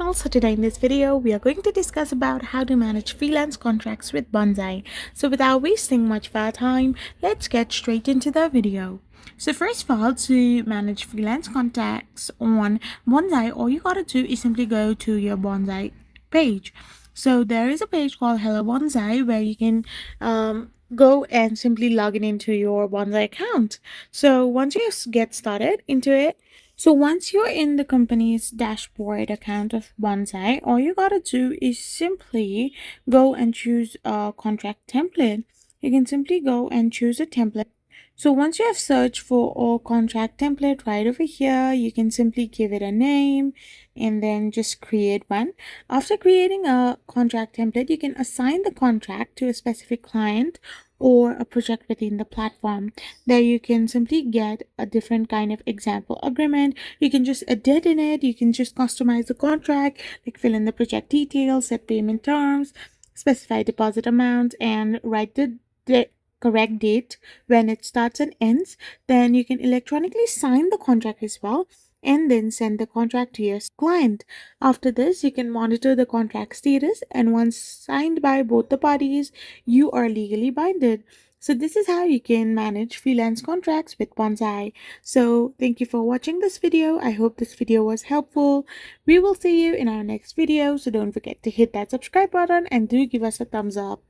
Also today in this video, we are going to discuss about how to manage freelance contracts with Bonsai. So without wasting much of our time, let's get straight into the video. So first of all, to manage freelance contracts on Bonsai, all you gotta do is simply go to your Bonsai page. So there is a page called Hello Bonsai where you can go and simply log in into your Bonsai account. So once you get started into it, so once you're in the company's dashboard account of Bonsai, all you gotta do is simply go and choose a contract template. You can simply go and choose a template. So once you have searched for a contract template right over here, you can simply give it a name and then just create one. After creating a contract template, you can assign the contract to a specific client or a project within the platform. There you can simply get a different kind of example agreement. You can just edit in it. You can just customize the contract, like fill in the project details, set payment terms, specify deposit amount, and write the correct date when it starts and ends. Then you can electronically sign the contract as well and then send the contract to your client. After this, you can monitor the contract status, and once signed by both the parties, you are legally binded. So this is how you can manage freelance contracts with Bonsai. So thank you for watching this video. I hope this video was helpful. We will see you in our next video. So don't forget to hit that subscribe button and do give us a thumbs up.